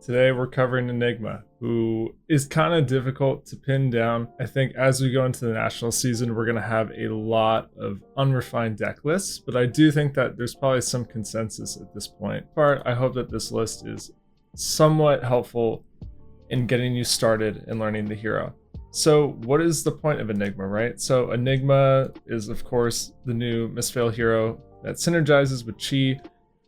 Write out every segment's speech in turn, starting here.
Today we're covering Enigma, who is kind of difficult to pin down. I think as we go into the national season, we're going to have a lot of unrefined deck lists, but I do think that there's probably some consensus at this point. I hope that this list is somewhat helpful in getting you started in learning the hero. So what is the point of Enigma, right? So Enigma is, of course, the new Misfail hero that synergizes with Chi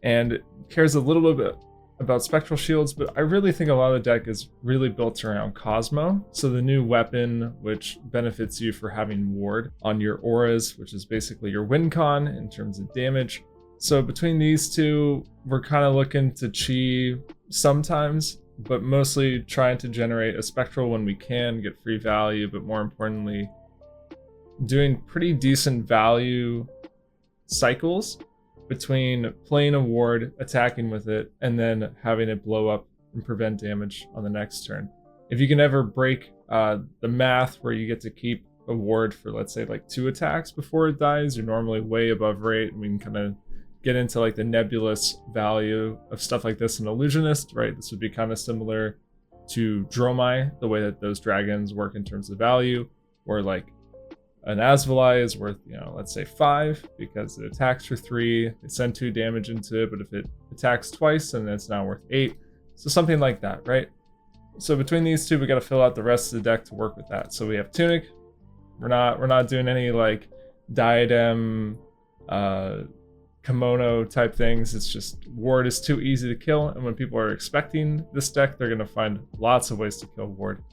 and cares a little bit about spectral shields, but I really think a lot of the deck is really built around Cosmo. So the new weapon, which benefits you for having ward on your auras, which is basically your win con in terms of damage. So between these two, we're kind of looking to Chi sometimes, but mostly trying to generate a spectral when we can, get free value, but more importantly, doing pretty decent value cycles between playing a ward, attacking with it, and then having it blow up and prevent damage on the next turn. If you can ever break the math where you get to keep a ward for, let's say, like 2 attacks before it dies, you're normally way above rate, and we can kind of get into like the nebulous value of stuff like this in Illusionist, right? This would be kind of similar to Dromai, the way that those dragons work in terms of value, where like an Asvalai is worth, let's say 5 because it attacks for 3, they send 2 damage into it, but if it attacks twice, then it's now worth 8. So something like that, right? So between these two, we got to fill out the rest of the deck to work with that. So we have Tunic. We're not doing any like diadem, kimono type things. It's just ward is too easy to kill, and when people are expecting this deck, they're gonna find lots of ways to kill ward.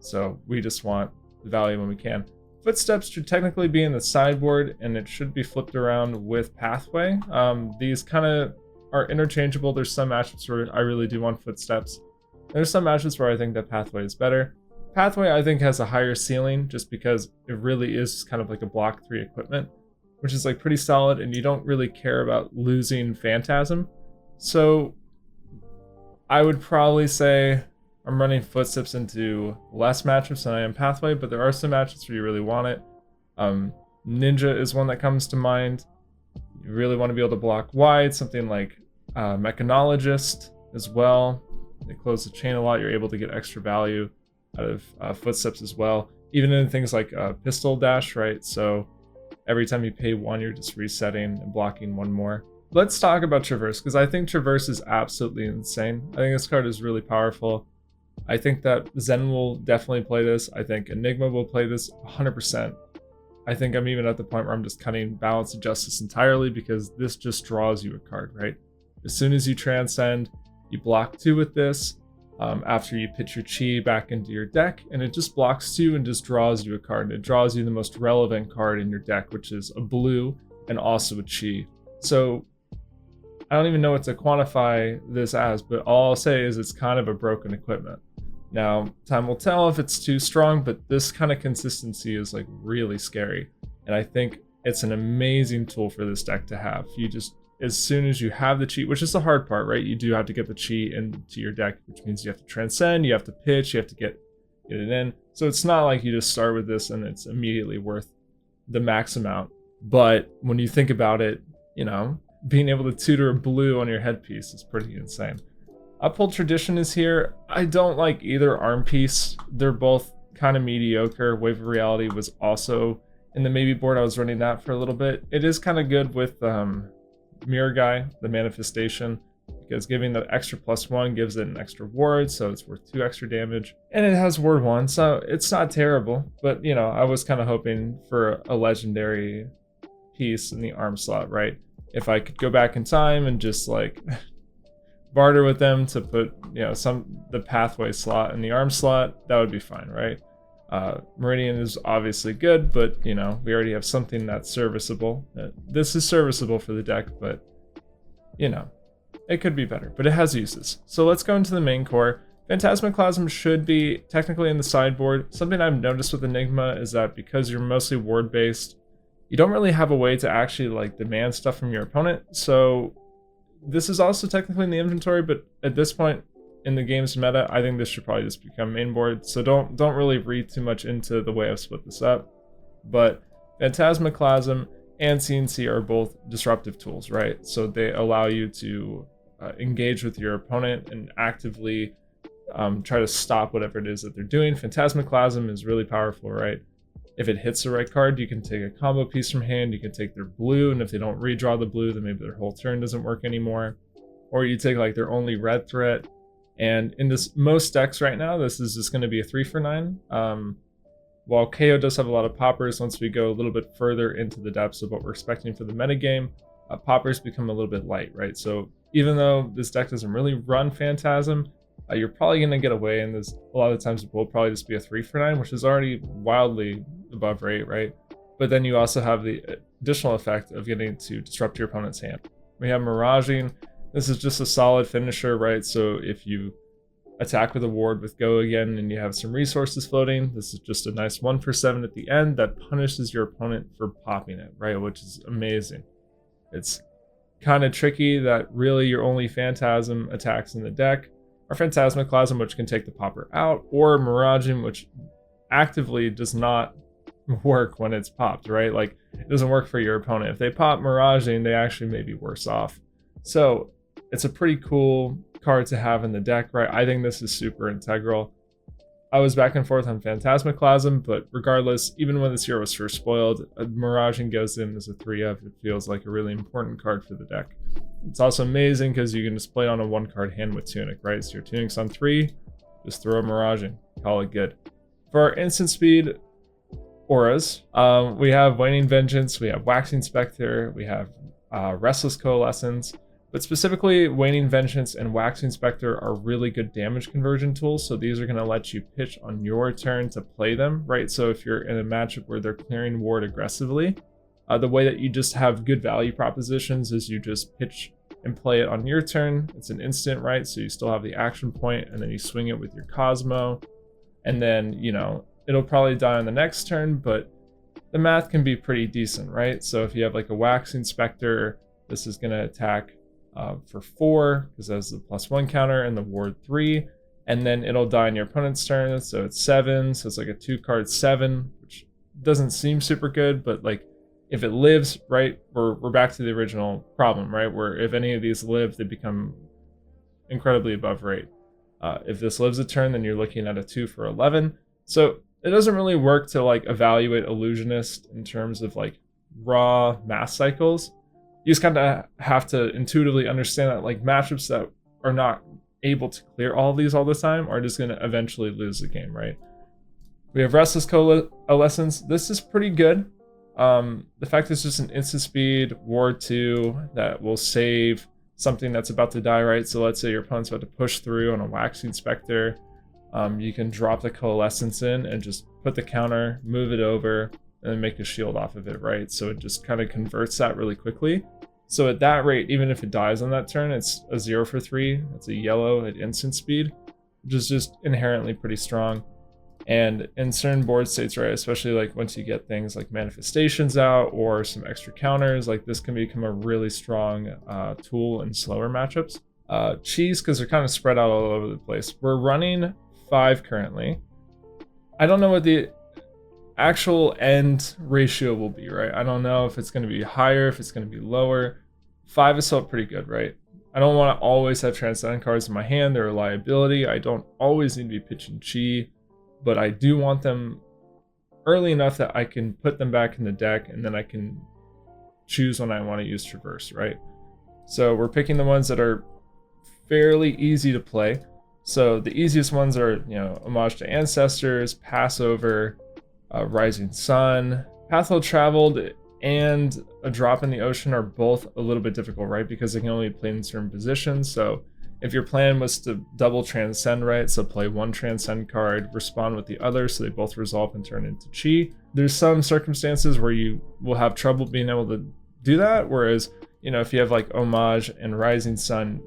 So we just want the value when we can. Footsteps should technically be in the sideboard, and it should be flipped around with Pathway. These kind of are interchangeable. There's some matchups where I really do want Footsteps. There's some matchups where I think that Pathway is better. Pathway, I think, has a higher ceiling just because it really is kind of like a block 3 equipment, which is like pretty solid, and you don't really care about losing Phantasm. So I would probably say I'm running Footsteps into less matchups than I am Pathway, but there are some matchups where you really want it. Ninja is one that comes to mind. You really want to be able to block wide, something like Mechanologist as well. They close the chain a lot, you're able to get extra value out of Footsteps as well. Even in things like Pistol Dash, right? So every time you pay 1, you're just resetting and blocking 1 more. Let's talk about Traverse, because I think Traverse is absolutely insane. I think this card is really powerful. I think that Zen will definitely play this. I think Enigma will play this 100%. I think I'm even at the point where I'm just cutting Balance of Justice entirely, because this just draws you a card, right? As soon as you transcend, you block 2 with this. After you pitch your Chi back into your deck, and it just blocks 2 and just draws you a card. And it draws you the most relevant card in your deck, which is a blue and also a Chi. So I don't even know what to quantify this as, but all I'll say is it's kind of a broken equipment. Now, time will tell if it's too strong, but this kind of consistency is like really scary. And I think it's an amazing tool for this deck to have. You just, as soon as you have the Chi, which is the hard part, right? You do have to get the Chi into your deck, which means you have to transcend, you have to pitch, you have to get it in. So it's not like you just start with this and it's immediately worth the max amount. But when you think about it, being able to tutor a blue on your headpiece is pretty insane. Uphold Tradition is here. I don't like either arm piece. They're both kind of mediocre. Wave of Reality was also in the maybe board. I was running that for a little bit. It is kind of good with Mirror Guy, the manifestation, because giving the extra +1 gives it an extra ward, so it's worth 2 extra damage. And it has ward 1, so it's not terrible. But, I was kind of hoping for a legendary piece in the arm slot, right? If I could go back in time and just like barter with them to put, the Pathway slot in the arm slot, that would be fine, right? Meridian is obviously good, but we already have something that's serviceable. This is serviceable for the deck, but it could be better, but it has uses. So let's go into the main core. Phantasmaclasm should be technically in the sideboard. Something I've noticed with Enigma is that because you're mostly ward based, you don't really have a way to actually like demand stuff from your opponent. So this is also technically in the inventory, but at this point in the game's meta, I think this should probably just become main board. So don't really read too much into the way I've split this up. But Phantasmaclasm and CNC are both disruptive tools, right? So they allow you to engage with your opponent and actively try to stop whatever it is that they're doing. Phantasmaclasm is really powerful, right? If it hits the right card, you can take a combo piece from hand, you can take their blue, and if they don't redraw the blue, then maybe their whole turn doesn't work anymore. Or you take like their only red threat. And in most decks right now, this is just going to be a 3 for 9. While KO does have a lot of poppers, once we go a little bit further into the depths of what we're expecting for the metagame, poppers become a little bit light, right? So even though this deck doesn't really run Phantasm, you're probably going to get away, and this a lot of the times it will probably just be a 3 for 9, which is already wildly above rate, right? But then you also have the additional effect of getting to disrupt your opponent's hand. We have Miraging. This is just a solid finisher, right? So if you attack with a ward with Go again and you have some resources floating, this is just a nice 1 for 7 at the end that punishes your opponent for popping it, right? Which is amazing. It's kind of tricky that really your only Phantasm attacks in the deck are Phantasmaclasm, which can take the popper out, or Miraging, which actively does not work when it's popped, right? Like, it doesn't work for your opponent. If they pop Miraging, they actually may be worse off. So it's a pretty cool card to have in the deck, right? I think this is super integral. I was back and forth on Phantasmaclasm, but regardless, even when this hero was first spoiled, Miraging goes in as a 3-of. It feels like a really important card for the deck. It's also amazing because you can just play on a 1-card hand with Tunic, right? So your Tunic's on 3, just throw a Miraging, call it good. For our instant speed auras, we have Waning Vengeance, we have Waxing Spectre, we have Restless Coalescence. But specifically, Waning Vengeance and Waxing Spectre are really good damage conversion tools, so these are going to let you pitch on your turn to play them, right? So if you're in a matchup where they're clearing ward aggressively, the way that you just have good value propositions is you just pitch and play it on your turn. It's an instant, right? So you still have the action point, and then you swing it with your Cosmo, and then, you know, it'll probably die on the next turn, but the math can be pretty decent, right? So if you have like a Waxing Spectre, this is going to attack for 4 because that's the +1 counter and the ward 3, and then it'll die on your opponent's turn, so it's 7, so it's like a 2-card 7, which doesn't seem super good, but like if it lives, right, we're back to the original problem, right, where if any of these live, they become incredibly above rate. If this lives a turn, then you're looking at a 2 for 11. So it doesn't really work to like evaluate Illusionist in terms of like raw mass cycles. You just kind of have to intuitively understand that like matchups that are not able to clear all of these all the time are just going to eventually lose the game, right? We have Restless Coalescence. This is pretty good. The fact it's just an instant speed ward 2 that will save something that's about to die, right? So let's say your opponent's about to push through on a Waxing Spectre. You can drop the Coalescence in and just put the counter, move it over, and then make a shield off of it, right? So it just kind of converts that really quickly. So at that rate, even if it dies on that turn, it's a 0 for 3. It's a yellow at instant speed, which is just inherently pretty strong. And in certain board states, right, especially like once you get things like manifestations out or some extra counters, like this can become a really strong tool in slower matchups. Cheese, because they're kind of spread out all over the place. We're running 5 currently. I don't know what the actual end ratio will be, right? I don't know if it's going to be higher, if it's going to be lower. 5 is still pretty good, right? I don't want to always have Transcendent cards in my hand. They're a liability. I don't always need to be pitching Chi, but I do want them early enough that I can put them back in the deck, and then I can choose when I want to use Traverse, right? So we're picking the ones that are fairly easy to play. So the easiest ones are, you know, Homage to Ancestors, Passover, Rising Sun. Pathway Traveled and a Drop in the Ocean are both a little bit difficult, right? Because they can only play in certain positions. So if your plan was to double Transcend, right? So play one Transcend card, respond with the other, so they both resolve and turn into Chi. There's some circumstances where you will have trouble being able to do that. Whereas, you know, if you have like Homage and Rising Sun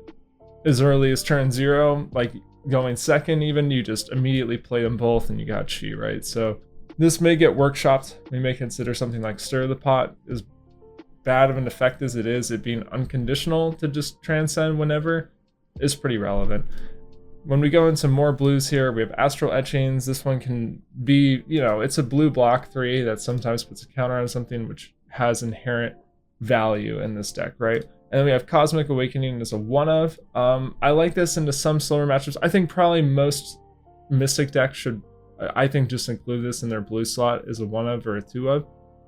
as early as turn 0, like going second even, you just immediately play them both and you got Chi, right? So this may get workshopped. We may consider something like Stir the Pot. As bad of an effect as it is, it being unconditional to just transcend whenever is pretty relevant. When we go into more blues here, we have Astral Etchings. This one can be, you know, it's a blue block 3 that sometimes puts a counter on something which has inherent value in this deck, right? And then we have Cosmic Awakening as a one of. I like this into some slower matchups. I think probably most Mystic decks should, I think, just include this in their blue slot as a one of or a two of.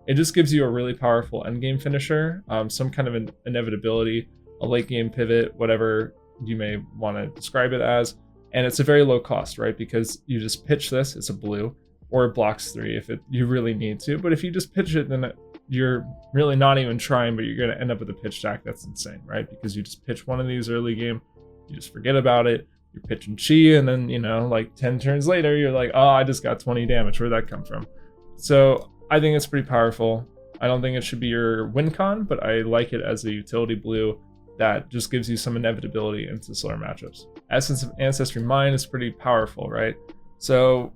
It just gives you a really powerful endgame finisher, some kind of an inevitability, a late game pivot, whatever you may want to describe it as. And it's a very low cost, right? Because you just pitch this, it's a blue, or it blocks 3 if you really need to. But if you just pitch it, then you're really not even trying, but you're going to end up with a pitch stack that's insane, right? Because you just pitch one of these early game, you just forget about it, you're pitching chi, and then, like 10 turns later, you're like, oh, I just got 20 damage. Where'd that come from? So I think it's pretty powerful. I don't think it should be your win con, but I like it as a utility blue that just gives you some inevitability into slower matchups. Essence of Ancestry Mine is pretty powerful, right? So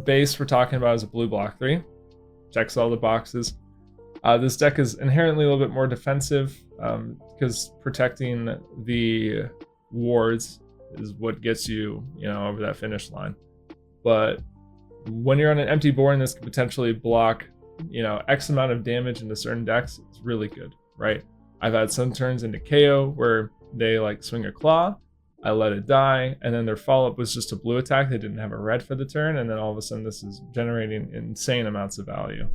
base we're talking about is a blue block 3. Checks all the boxes. This deck is inherently a little bit more defensive because protecting the wards is what gets you, over that finish line. But when you're on an empty board and this could potentially block, X amount of damage into certain decks, it's really good, right? I've had some turns into KO where they swing a claw, I let it die, and then their follow-up was just a blue attack. They didn't have a red for the turn, and then all of a sudden this is generating insane amounts of value.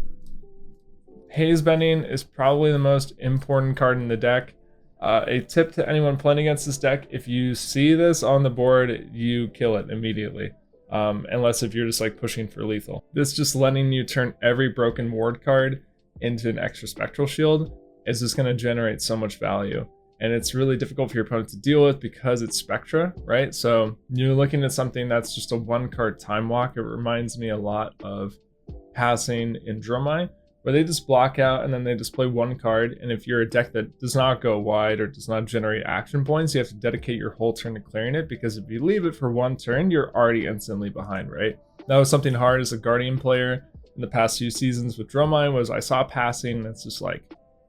Haze Bending is probably the most important card in the deck. A tip to anyone playing against this deck, if you see this on the board, you kill it immediately. Unless if you're just pushing for lethal. This just letting you turn every broken ward card into an extra spectral shield is just going to generate so much value. And it's really difficult for your opponent to deal with because it's Spectra, right? So you're looking at something that's just a 1-card time walk. It reminds me a lot of passing in Dromai, where they just block out and then they just play 1 card. And if you're a deck that does not go wide or does not generate action points, you have to dedicate your whole turn to clearing it, because if you leave it for 1 turn, you're already instantly behind, right? That was something hard as a Guardian player in the past few seasons with Dromai, was I saw passing and it's just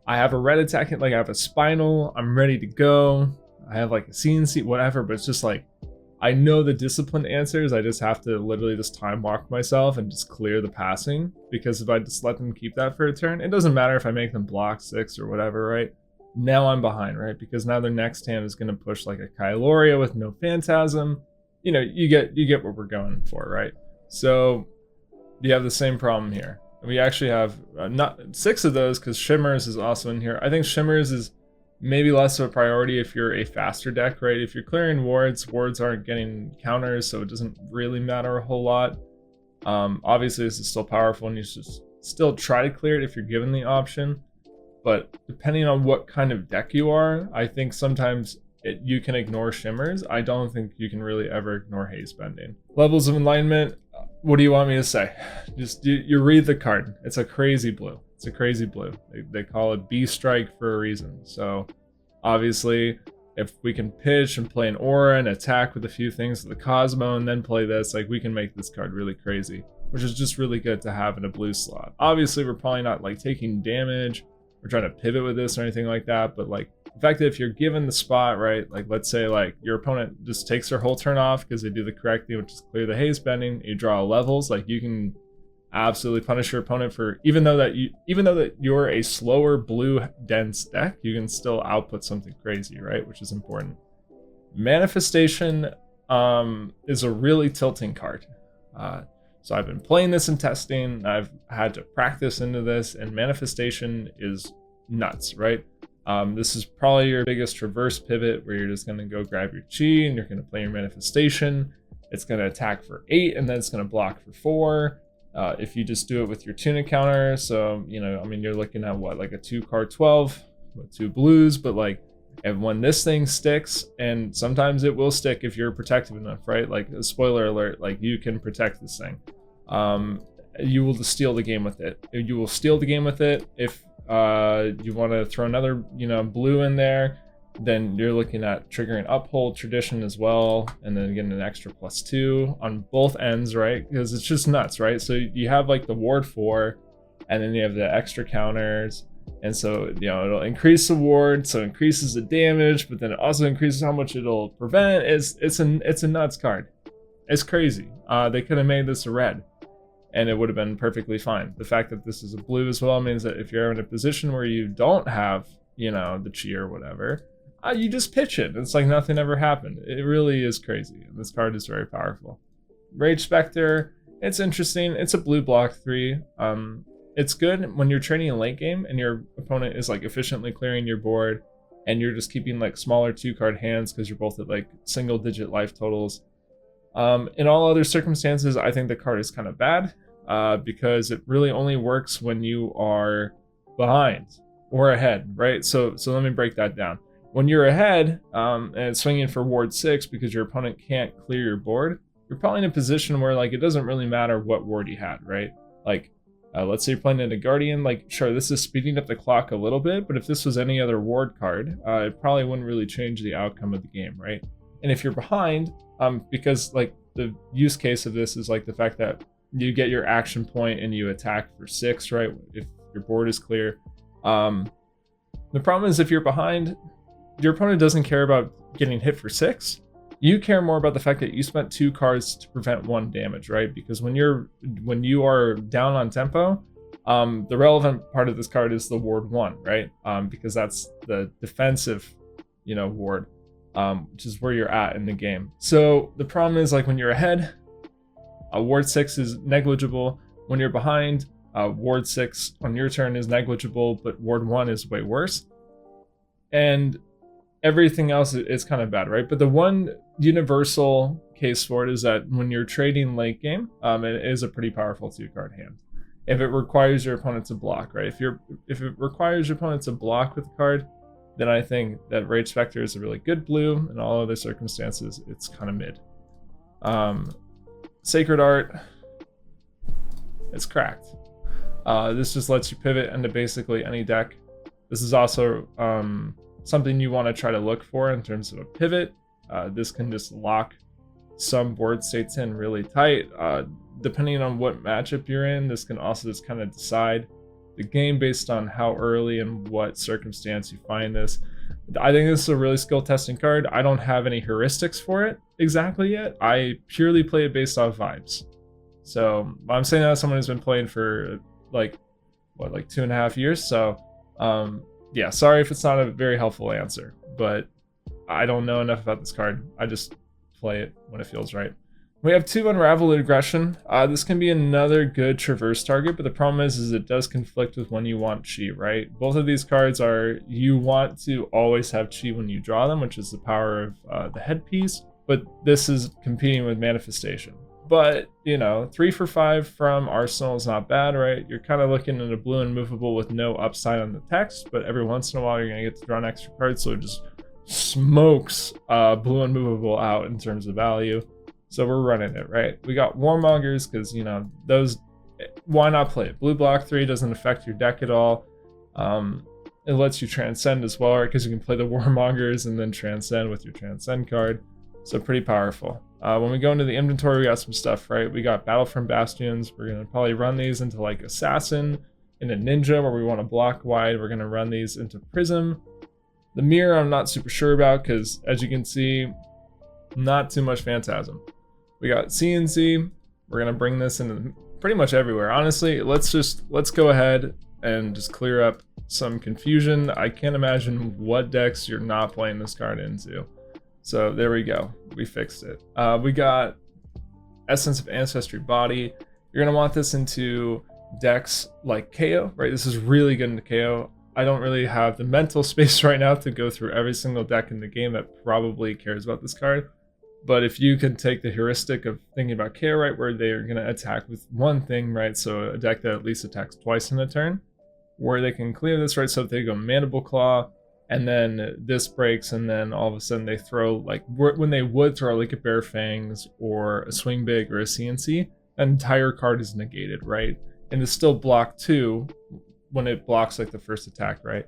I have a red attack, I have a Spinal, I'm ready to go, I have a CNC, whatever, but it's just I know the disciplined answers, I just have to literally just time walk myself and just clear the passing, because if I just let them keep that for a turn, it doesn't matter if I make them block 6 or whatever, right? Now I'm behind, right? Because now their next hand is going to push a Kyloria with no Phantasm. You get what we're going for, right? So you have the same problem here. We actually have not 6 of those, because Shimmers is also in here. I think Shimmers is maybe less of a priority if you're a faster deck, right? If you're clearing wards aren't getting counters, so it doesn't really matter a whole lot. Obviously this is still powerful and you should still try to clear it if you're given the option, but depending on what kind of deck you are, I think sometimes you can ignore Shimmers. I don't think you can really ever ignore Haze Bending. Levels of Enlightenment, what do you want me to say? Just you read the card. It's a crazy blue. It's a crazy blue. They call it B Strike for a reason. So obviously, if we can pitch and play an aura and attack with a few things with the Cosmo and then play this, we can make this card really crazy, which is just really good to have in a blue slot. Obviously, we're probably not taking damage or trying to pivot with this or anything like that, but the fact that if you're given the spot, right, let's say your opponent just takes their whole turn off because they do the correct thing, which is clear the Haze Bending, you draw levels, you can absolutely punish your opponent for, even though that you're a slower blue dense deck, you can still output something crazy, right? Which is important. Manifestation is a really tilting card. So I've been playing this in testing, I've had to practice into this, and Manifestation is nuts, right? This is probably your biggest reverse pivot, where you're just going to go grab your chi and you're going to play your Manifestation. It's going to attack for 8 and then it's going to block for 4. If you just do it with your tuna counter, so you're looking at what, a 2-card 12 with 2 blues, but and when this thing sticks, and sometimes it will stick if you're protective enough, right? A spoiler alert, you can protect this thing. You will just steal the game with it. You will steal the game with it. If you want to throw another blue in there, then you're looking at triggering Uphold Tradition as well, and then getting an extra +2 on both ends, right? Because it's just nuts, right? So you have the ward 4, and then you have the extra counters, and so it'll increase the ward, so it increases the damage, but then it also increases how much it'll prevent. It's a nuts card. It's crazy. They could have made this a red, and it would have been perfectly fine. The fact that this is a blue as well means that if you're in a position where you don't have, you know, the chi or whatever, you just pitch it. It's like nothing ever happened. It really is crazy, and this card is very powerful. Rage Spectre, it's interesting. It's a blue block 3. It's good when you're trading a late game and your opponent is like efficiently clearing your board, and you're just keeping like smaller 2-card hands because you're both at like single-digit life totals. In all other circumstances, I think the card is kind of bad because it really only works when you are behind or ahead, right? So let me break that down. When you're ahead and it's swinging for ward 6 because your opponent can't clear your board, you're probably in a position where like it doesn't really matter what ward you had, right? Like let's say you're playing in a Guardian, like sure, this is speeding up the clock a little bit, but if this was any other ward card, it probably wouldn't really change the outcome of the game, right? And if you're behind, because like the use case of this is like the fact that you get your action point and you attack for 6, right? If your board is clear. The problem is if you're behind, your opponent doesn't care about getting hit for 6. You care more about the fact that you spent 2 cards to prevent 1 damage, right? Because when you are down on tempo, the relevant part of this card is the ward 1, right? Because that's the defensive, you know, ward, which is where you're at in the game. So the problem is like when you're ahead, ward 6 is negligible. When you're behind, ward 6 on your turn is negligible, but ward 1 is way worse. And everything else is kind of bad, right? But the one universal case for it is that when you're trading late game, it is a pretty powerful 2-card hand. If it requires your opponent to block, right? If it requires your opponent to block with the card, then I think that Rage Spectre is a really good blue. In all other circumstances, it's kind of mid. Sacred Art, it's cracked. This just lets you pivot into basically any deck. This is also something you want to try to look for in terms of a pivot. This can just lock some board states in really tight. Depending on what matchup you're in, this can also just kind of decide the game based on how early and what circumstance you find this. I think this is a really skill testing card. I don't have any heuristics for it exactly yet. I purely play it based off vibes. So I'm saying that as someone who's been playing for like 2.5 years. So yeah, sorry if it's not a very helpful answer, but I don't know enough about this card. I just play it when it feels right. We have 2 Unraveled Aggression. This can be another good traverse target, but the problem is it does conflict with when you want chi, right? Both of these cards are, you want to always have chi when you draw them, which is the power of the headpiece, but this is competing with Manifestation. But, you know, 3 for 5 from Arsenal is not bad, right? You're kind of looking at a blue and movable with no upside on the text, but every once in a while you're going to get to draw an extra card, so it just smokes blue and movable out in terms of value. So we're running it, right? We got Warmongers because, you know, those, why not play it? Blue block 3 doesn't affect your deck at all. It lets you transcend as well, right? Because you can play the Warmongers and then transcend with your transcend card. So pretty powerful. When we go into the inventory, we got some stuff, right? We got Battlefront Bastions. We're going to probably run these into like Assassin and a Ninja where we want to block wide. We're going to run these into Prism. The Mirror I'm not super sure about because, as you can see, not too much Phantasm. We got CNC. We're going to bring this into pretty much everywhere. Honestly, let's go ahead and just clear up some confusion. I can't imagine what decks you're not playing this card into. So there we go. We fixed it. We got Essence of Ancestry Body. You're going to want this into decks like KO, right? This is really good into KO. I don't really have the mental space right now to go through every single deck in the game that probably cares about this card. But if you can take the heuristic of thinking about KO, right, where they're going to attack with one thing, right? So a deck that at least attacks twice in a turn, where they can clear this, right? So if they go Mandible Claw, and then this breaks, and then all of a sudden they throw, like, when they would throw like a Bare Fangs or a Swing Big or a CNC, an entire card is negated, right? And it's still block 2 when it blocks like the first attack, right?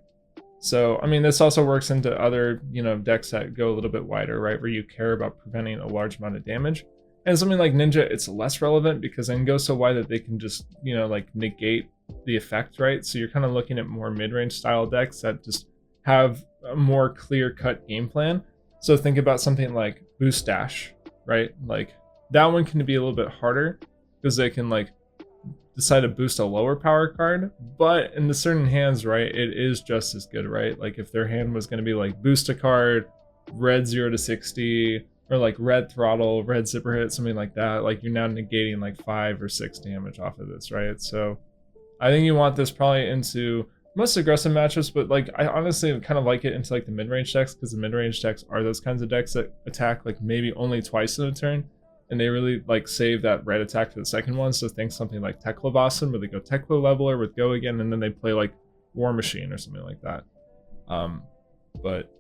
So, I mean, this also works into other, you know, decks that go a little bit wider, right? Where you care about preventing a large amount of damage. And something like Ninja, it's less relevant because they can go so wide that they can just, you know, like negate the effect, right? So you're kind of looking at more mid-range style decks that just have a more clear-cut game plan. So think about something like Boost Dash, right? Like that one can be a little bit harder because they can like decide to boost a lower power card, but in the certain hands, right, it is just as good, right? Like if their hand was going to be like boost a card, red 0 to 60, or like red throttle, red zipper hit, something like that, like you're now negating like 5 or 6 damage off of this, right? So I think you want this probably into most aggressive matchups, but like I honestly kind of like it into like the mid-range decks, because the mid-range decks are those kinds of decks that attack like maybe only twice in a turn, and they really like save that red attack for the second one. So think something like Tekla Boston, where they go Tekla Leveler with Go Again, and then they play like War Machine or something like that. But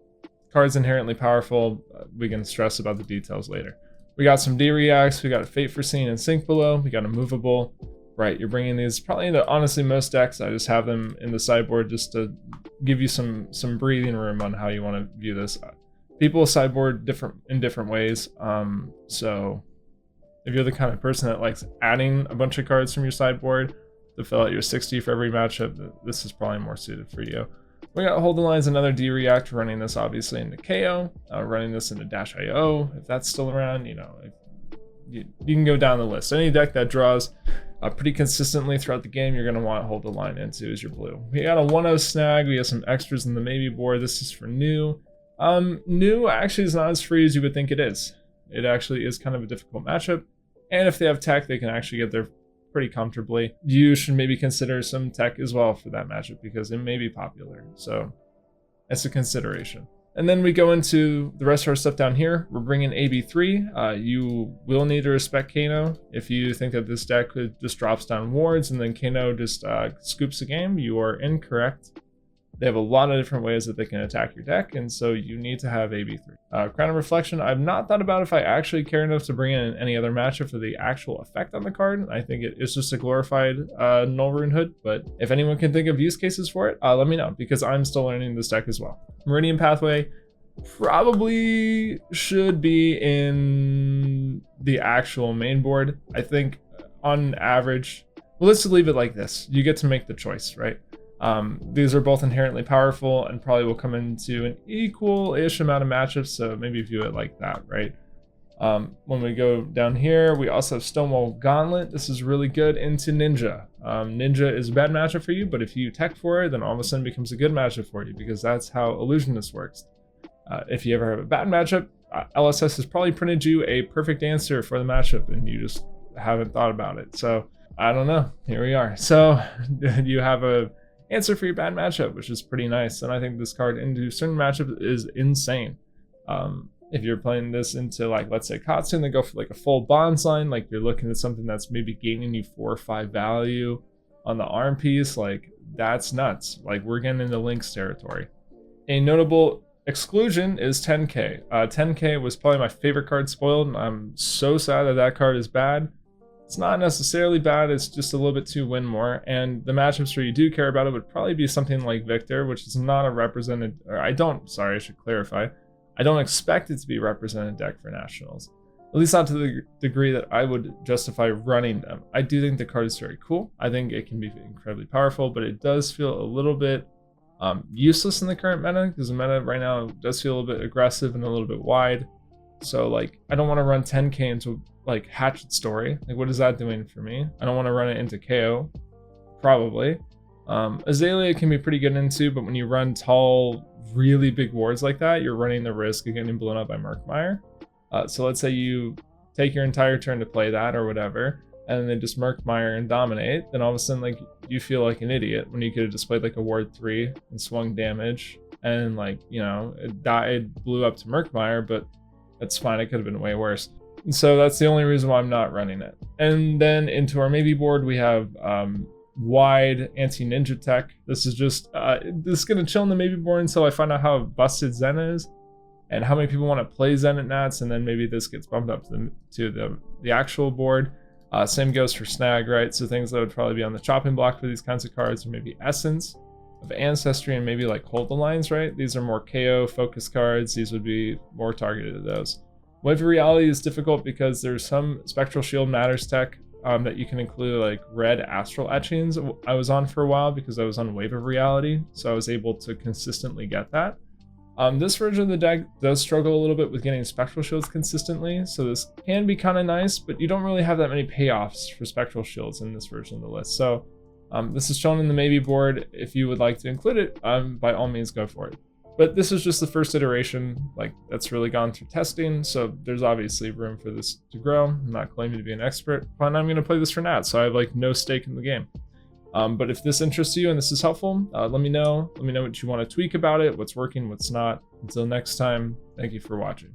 card's inherently powerful. We can stress about the details later. We got some D-Reacts, we got a Fate Foreseen and Sink Below, we got a Movable. Right, you're bringing these probably into honestly most decks. I just have them in the sideboard just to give you some breathing room on how you want to view this. People sideboard in different ways. So if you're the kind of person that likes adding a bunch of cards from your sideboard to fill out your 60 for every matchup, this is probably more suited for you. We got Hold the Lines, another D-React, running this obviously into KO, running this into Dash.io if that's still around. You know, you can go down the list. Any deck that draws pretty consistently throughout the game, you're going to want to Hold the Line into is your blue. We got a 1-0 snag. We have some extras in the maybe board. This is for new. New actually is not as free as you would think it is. It actually is kind of a difficult matchup. And if they have tech, they can actually get there pretty comfortably. You should maybe consider some tech as well for that matchup, because it may be popular. So that's a consideration. And then we go into the rest of our stuff down here. We're bringing AB3. You will need to respect Kano. If you think that this deck just drops down wards and then Kano just scoops the game, you are incorrect. They have a lot of different ways that they can attack your deck, and so you need to have AB3. Crown of Reflection, I've not thought about if I actually care enough to bring in any other matchup for the actual effect on the card. I think it is just a glorified Null Rune Hood, but if anyone can think of use cases for it, let me know, because I'm still learning this deck as well. Meridian Pathway probably should be in the actual main board. I think on average, well, let's leave it like this. You get to make the choice, right? These are both inherently powerful and probably will come into an equal-ish amount of matchups, so maybe view it like that, right? When we go down here, we also have Stonewall Gauntlet. This is really good into Ninja. Ninja is a bad matchup for you, but if you tech for it, then all of a sudden it becomes a good matchup for you, because that's how Illusionist works. If you ever have a bad matchup, LSS has probably printed you a perfect answer for the matchup, and you just haven't thought about it. So I don't know. Here we are. So you have a answer for your bad matchup, which is pretty nice. And I think this card into certain matchups is insane. If you're playing this into, like, let's say Katsu, and they go for like a full bonds line, like you're looking at something that's maybe gaining you 4 or 5 value on the arm piece, like that's nuts. Like we're getting into Lynx territory. A notable exclusion is 10K. 10K was probably my favorite card spoiled, and I'm so sad that that card is bad. It's not necessarily bad, it's just a little bit too win more, and the matchups where you do care about it would probably be something like Victor, which is not a represented, or I should clarify, I don't expect it to be a represented deck for Nationals. At least not to the degree that I would justify running them. I do think the card is very cool. I think it can be incredibly powerful, but it does feel a little bit useless in the current meta, because the meta right now does feel a little bit aggressive and a little bit wide. So like, I don't want to run 10K into like Hatchet Story. Like, what is that doing for me? I don't want to run it into KO, probably. Azalea can be pretty good into, but when you run tall, really big wards like that, you're running the risk of getting blown up by Murkmire. So let's say you take your entire turn to play that or whatever, and then just Murkmire and dominate, then all of a sudden, like, you feel like an idiot when you could have just played like a ward 3 and swung damage, and like, you know, it blew up to Murkmire, but that's fine. It could have been way worse. And so that's the only reason why I'm not running it. And then into our maybe board, we have wide anti-ninja tech. This is just, this is going to chill in the maybe board until I find out how busted Zen is and how many people want to play Zen at Nats, and then maybe this gets bumped up to the actual board. Same goes for Snag, right? So things that would probably be on the chopping block for these kinds of cards are maybe Essence of Ancestry and maybe like Hold the Lines, right? These are more KO focused cards. These would be more targeted to those. Wave of Reality is difficult because there's some Spectral Shield Matters tech that you can include, like red Astral Etchings I was on for a while because I was on Wave of Reality, so I was able to consistently get that. This version of the deck does struggle a little bit with getting Spectral Shields consistently, so this can be kind of nice, but you don't really have that many payoffs for Spectral Shields in this version of the list. So this is shown in the maybe board. If you would like to include it, by all means go for it. But this is just the first iteration, like that's really gone through testing, so there's obviously room for this to grow. I'm not claiming to be an expert, but I'm going to play this for Nat, so I have like no stake in the game. But if this interests you and this is helpful, let me know. Let me know what you want to tweak about it, what's working, what's not. Until next time, thank you for watching.